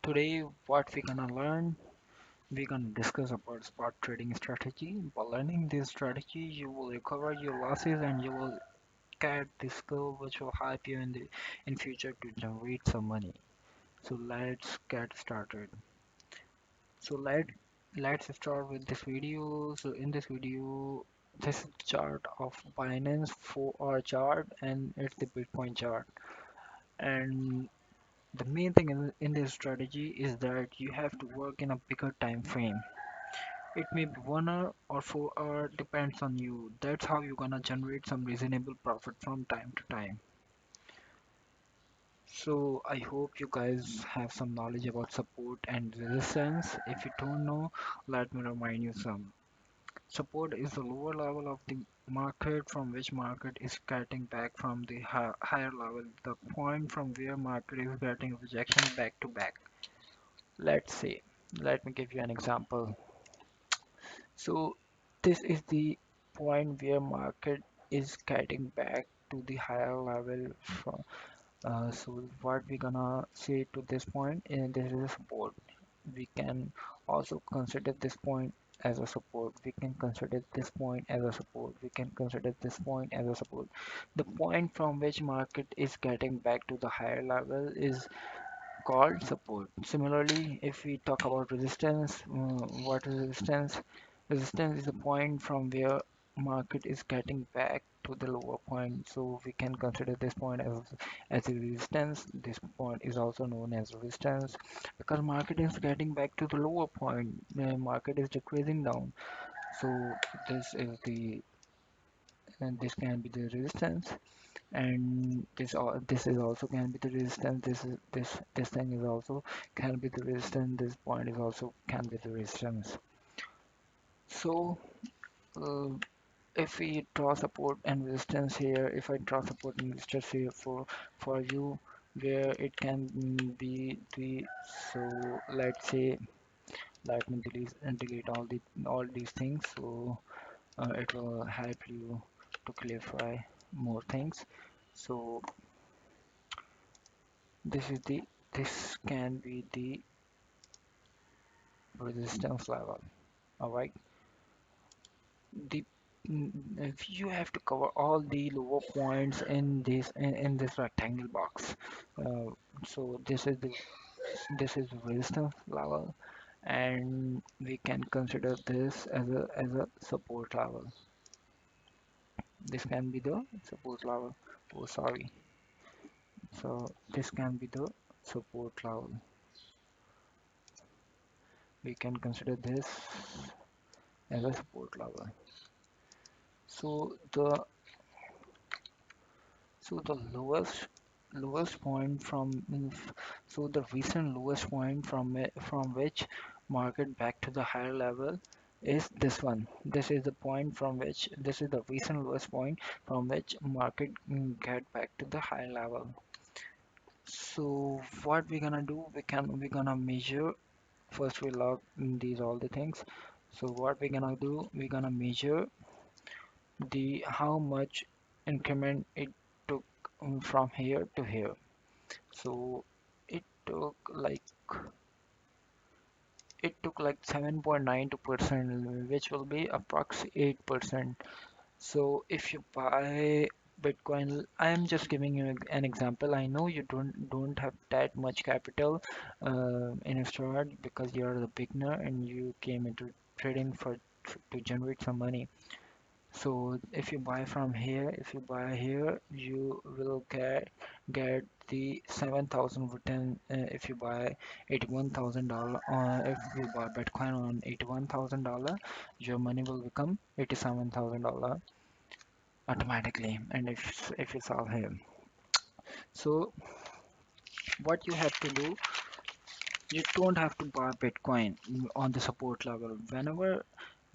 Today, what we're gonna learn, we're gonna discuss about spot trading strategy. By learning this strategy, you will recover your losses and you will get the skill which will help you in future to generate some money. So let's get started. So let's start with this video. So in this video, this is the chart of Binance 4-hour chart and it's the Bitcoin chart. And the main thing in this strategy is that you have to work in a bigger time frame. It may be 1 hour or 4 hour, depends on you. That's how you're gonna generate some reasonable profit from time to time. So I hope you guys have some knowledge about support and resistance. If you don't know, let me remind you some. Support is the lower level of the market from which market is getting back from the higher level, the point from where market is getting rejection back to back. Let's say, let me give you an example. So this is the point where market is getting back to the higher level from so what we gonna say to this point, and this is a support. We can also consider this point as a support. We can consider this point as a support. We can consider this point as a support. The point from which market is getting back to the higher level is called support. Similarly, if we talk about resistance, what is resistance? Resistance is the point from where market is getting back to the lower point. So we can consider this point as a resistance. This point is also known as resistance because market is getting back to the lower point. The market is decreasing down. So this is the and this can be the resistance and this is also can be the resistance. This thing is also can be the resistance. This point is also can be the resistance. So uh, if we draw support and resistance here, if I draw support and resistance here for you, where it can be the so let's say let me delete all these things, so it will help you to clarify more things. So this is the this can be the resistance level. All right, the if you have to cover all the lower points in this rectangle box. uh, so this is the resistance level, and we can consider this as a support level. This can be the support level. Oh, sorry. So this can be the support level. We can consider this as a support level. So the lowest point so the recent lowest point from which market back to the higher level is this one. This is the point from which this is the recent lowest point from which market get back to the higher level. So what we're gonna do, we're gonna measure. First we log in these all the things. So what we're gonna do, we're gonna measure the how much increment it took from here to here. So it took like it took like 7.92%, which will be approx 8%. So if you buy Bitcoin, I am just giving you an example. I know you don't have that much capital in a start because you're the beginner and you came into trading for to generate some money. So if you buy from here, if you buy here, you will get the 7,000 return. If you buy $81,000, if you buy Bitcoin on $81,000, your money will become $87,000 automatically. And if you sell here, so what you have to do, you don't have to buy Bitcoin on the support level. Whenever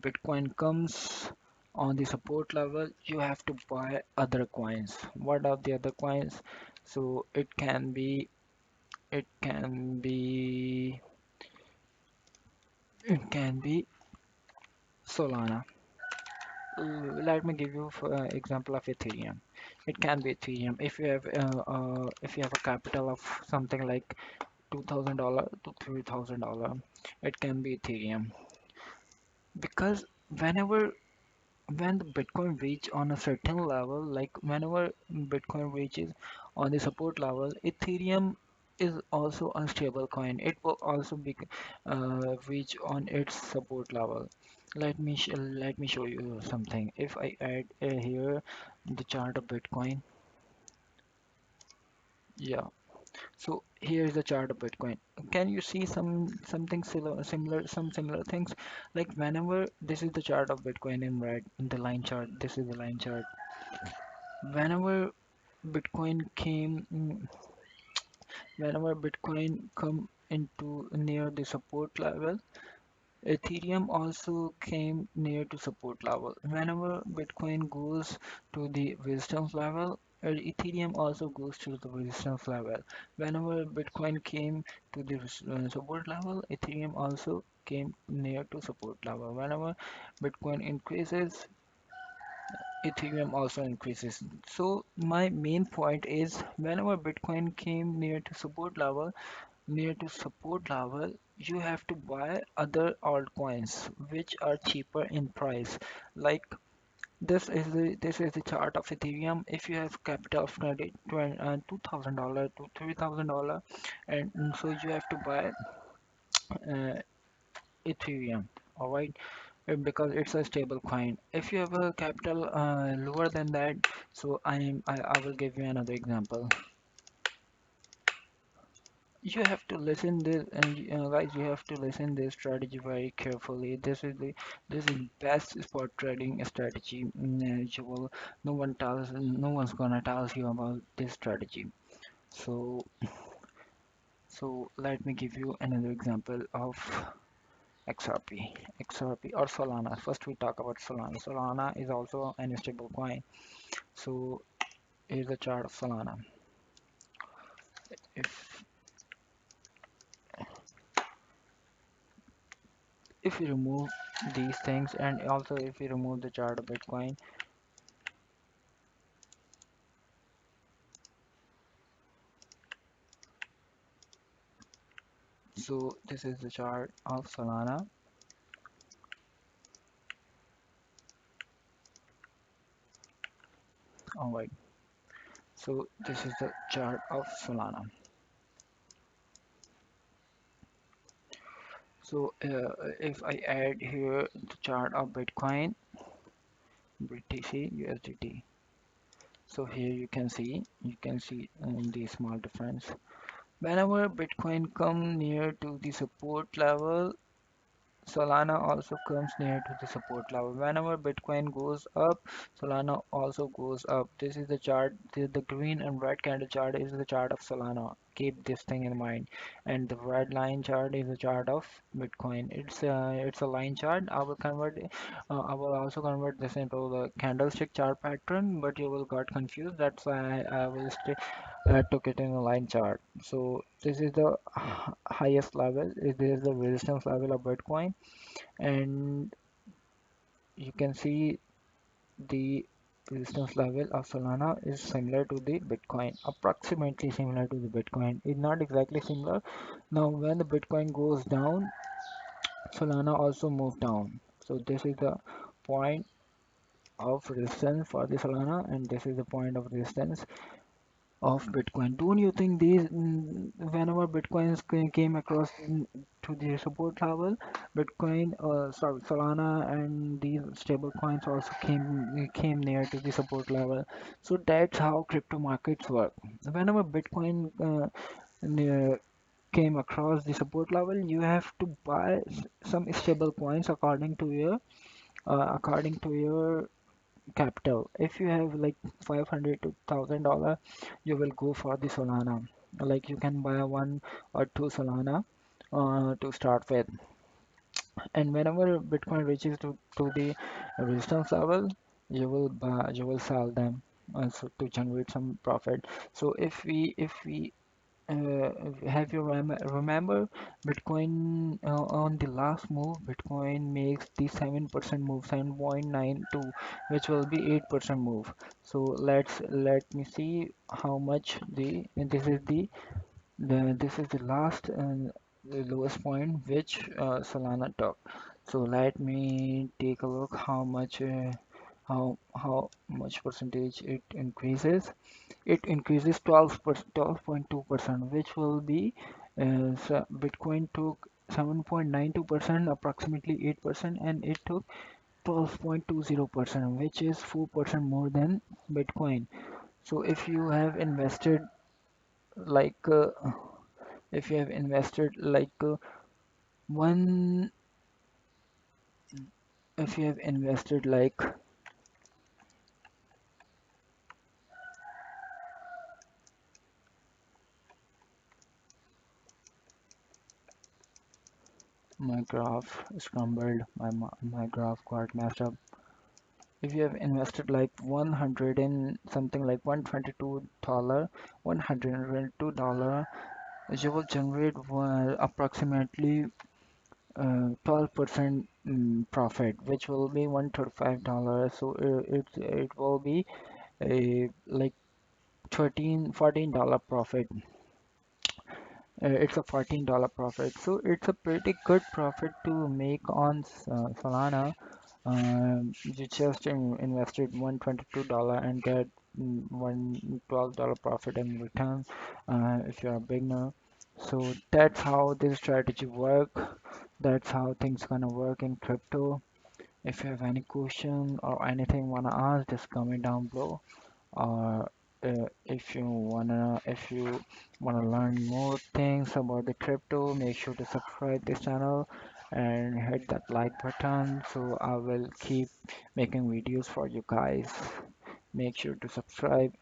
Bitcoin comes on the support level, you have to buy other coins. What are the other coins? So it can be it can be Solana. Let me give you for example of Ethereum. It can be Ethereum if you have a capital of something like $2,000 to $3,000. It can be Ethereum because whenever when the Bitcoin reach on a certain level, like whenever Bitcoin reaches on the support level, Ethereum is also a stable coin. It will also be reach on its support level. Let me show you something. If I add here the chart of Bitcoin, yeah. So here is the chart of Bitcoin. Can you see something similar things? Like whenever this is the chart of Bitcoin in red, in the line chart, this is the line chart. Whenever Bitcoin came, whenever Bitcoin come into near the support level, Ethereum also came near to support level. Whenever Bitcoin goes to the resistance level, Ethereum also goes to the resistance level. Whenever Bitcoin came to the support level, Ethereum also came near to support level. Whenever Bitcoin increases, Ethereum also increases. So my main point is whenever Bitcoin came near to support level, you have to buy other altcoins which are cheaper in price. Like this is the chart of Ethereum. If you have capital of $2,000 to $3,000, and so you have to buy uh, Ethereum. All right, because it's a stable coin. If you have a capital lower than that, so I will give you another example. You have to listen this, and guys, you have to listen this strategy very carefully. This is best spot trading strategy. You will no one's gonna tell you about this strategy. So let me give you another example of XRP or Solana. First we talk about Solana. Solana is also an stable coin. So here's the chart of Solana. If if you remove these things, and also if you remove the chart of Bitcoin, so this is the chart of Solana. All right. So this is the chart of Solana. So if I add here the chart of Bitcoin, BTC, USDT. So here you can see the small difference. Whenever Bitcoin come near to the support level, Solana also comes near to the support level. Whenever Bitcoin goes up, Solana also goes up. This is the chart. The green and red candle chart is the chart of Solana. Keep this thing in mind. And the red line chart is the chart of Bitcoin. It's a line chart. I will also convert this into the candlestick chart pattern, but you will got confused. That's why I will stay. I took it in a line chart. So this is the highest level. This is the resistance level of Bitcoin, and you can see the resistance level of Solana is similar to the Bitcoin, approximately similar to the Bitcoin. It's not exactly similar. Now, when the Bitcoin goes down, Solana also moves down. So this is the point of resistance for the Solana, and this is the point of resistance of Bitcoin. Don't you think whenever Bitcoins came across to the support level, Solana and these stable coins also came near to the support level. So that's how crypto markets work. Whenever Bitcoin near, came across the support level, you have to buy some stable coins according to your capital. If you have like 500 to $1,000, you will go for the Solana. Like you can buy one or two Solana to start with. And whenever Bitcoin reaches to the resistance level, you will sell them so to generate some profit. So if we uh, have you remember Bitcoin on the last move, Bitcoin makes the 7% move, 7.92, which will be 8% move. So let me see how much the and this is the This is the last and the lowest point which Solana took. So let me take a look how much percentage it increases. It increases 12.2%, which will be Bitcoin took 7.92%, approximately 8%, and it took 12.20%, which is 4% more than Bitcoin. So like uh, if you have invested like one if you have invested like my graph scrambled, my graph got messed up. If you have invested like 100 and something like $122, $102, you will generate approximately 12% profit, which will be $135. So it will be a like 14 $14 profit. It's a $14 profit, so it's a pretty good profit to make on Solana. You just invested $122 and get $112 profit in return if you're a beginner. So that's how this strategy work. That's how things gonna work in crypto. If you have any question or anything wanna ask, just comment down below. Or if you wanna learn more things about the crypto, make sure to subscribe this channel and hit that like button, so I will keep making videos for you guys. Make sure to subscribe.